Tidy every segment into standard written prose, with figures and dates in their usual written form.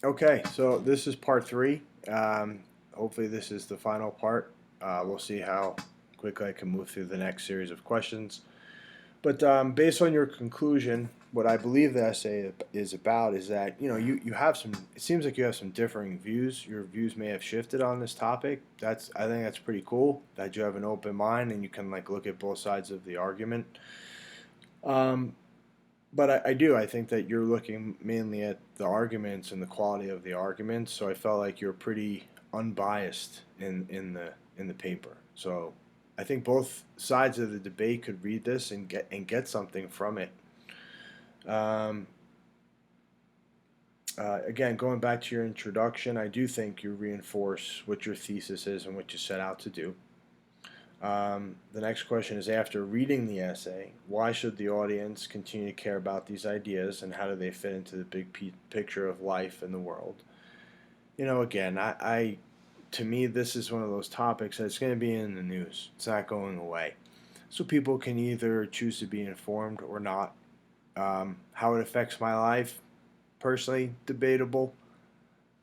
Okay, so this is part three. Hopefully, this is the final part. We'll see how quickly I can move through the next series of questions. But based on your conclusion, what I believe the essay is about is that you have some. It seems like you have some differing views. Your views may have shifted on this topic. I think that's pretty cool that you have an open mind and you can like look at both sides of the argument. Um, but I do. I think that you're looking mainly at the arguments and the quality of the arguments. So I felt like you're pretty unbiased in the paper. So I think both sides of the debate could read this and get something from it. Um, again, going back to your introduction, I do think you reinforce what your thesis is and what you set out to do. The next question is, after reading the essay, why should the audience continue to care about these ideas and how do they fit into the big picture of life and the world? Again, to me, this is one of those topics that's going to be in the news. It's not going away. So people can either choose to be informed or not. How it affects my life, personally, debatable.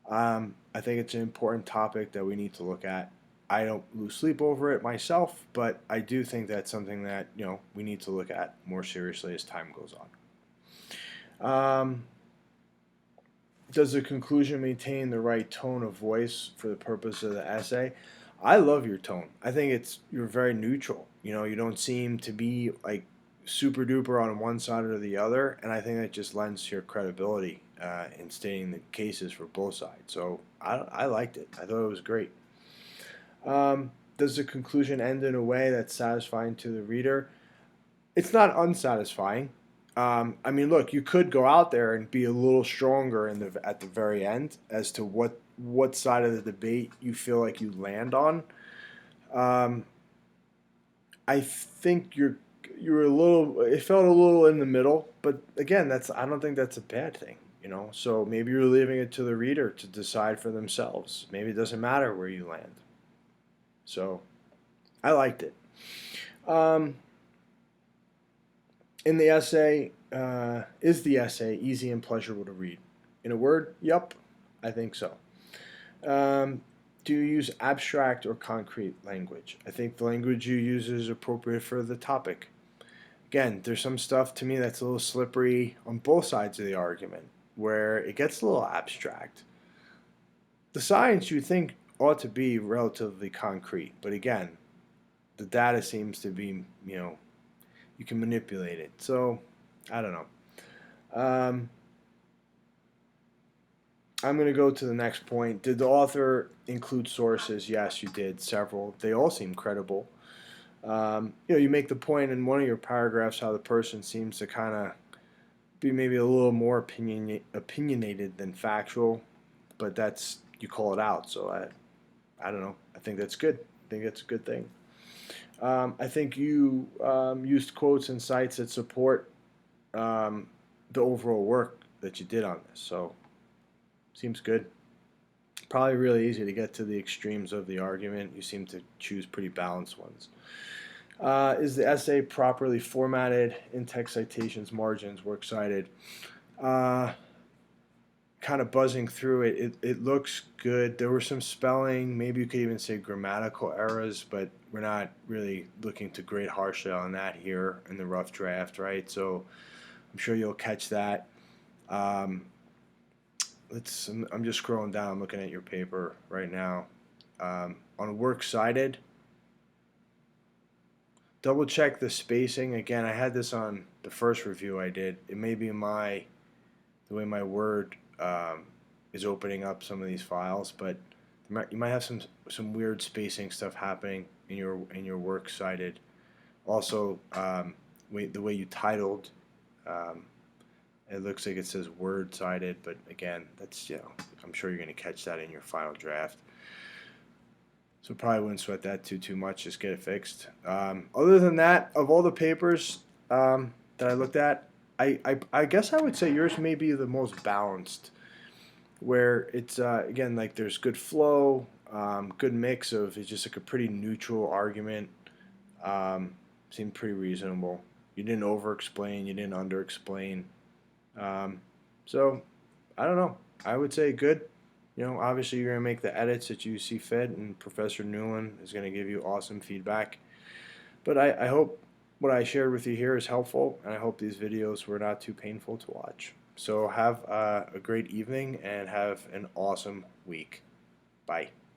I think it's an important topic that we need to look at. I don't lose sleep over it myself, but I do think that's something that we need to look at more seriously as time goes on. Does the conclusion maintain the right tone of voice for the purpose of the essay? I love your tone. I think you're very neutral. You don't seem to be like super duper on one side or the other, and I think that just lends to your credibility in stating the cases for both sides. So I liked it. I thought it was great. Does the conclusion end in a way that's satisfying to the reader? It's not unsatisfying. I mean, look, you could go out there and be a little stronger at the very end as to what side of the debate you feel like you land on. Um, I think you're a little. It felt a little in the middle, but again, I don't think that's a bad thing. So maybe you're leaving it to the reader to decide for themselves. Maybe it doesn't matter where you land. So I liked it. Um, in the essay, is the essay easy and pleasurable to read? In a word, yep, I think so. Um, do you use abstract or concrete language? I think the language you use is appropriate for the topic. Again, there's some stuff to me that's a little slippery on both sides of the argument, where it gets a little abstract. The science you think ought to be relatively concrete, but again, the data seems to be, you can manipulate it. So, I don't know. Um, I'm going to go to the next point. Did the author include sources? Yes, you did. Several. They all seem credible. You make the point in one of your paragraphs how the person seems to kind of be maybe a little more opinionated than factual, but you call it out. So I don't know. I think that's good. I think that's a good thing. I think you used quotes and cites that support um, the overall work that you did on this. So seems good. Probably really easy to get to the extremes of the argument. You seem to choose pretty balanced ones. Is the essay properly formatted? In text citations, margins, works cited. Uh, kind of buzzing through it. It looks good. There were some spelling, maybe you could even say grammatical errors, but we're not really looking to grade harshly on that here in the rough draft, right? So I'm sure you'll catch that. Um, I'm just scrolling down. I'm looking at your paper right now. On works cited, double check the spacing. Again, I had this on the first review I did. It may be the way my Word is opening up some of these files, but you might have some weird spacing stuff happening in your works cited. Also, the way you titled, um, it looks like it says word cited, but again, that's I'm sure you're going to catch that in your final draft. So probably wouldn't sweat that too much. Just get it fixed. Other than that, of all the papers that I looked at, I guess I would say yours may be the most balanced. Where it's again like there's good flow, good mix of it's just like a pretty neutral argument. Seemed pretty reasonable. You didn't over explain, you didn't under explain. Um, so I don't know. I would say good. Obviously you're going to make the edits that you see fit, and Professor Newland is going to give you awesome feedback. But I hope what I shared with you here is helpful, and I hope these videos were not too painful to watch. So have a great evening and have an awesome week. Bye.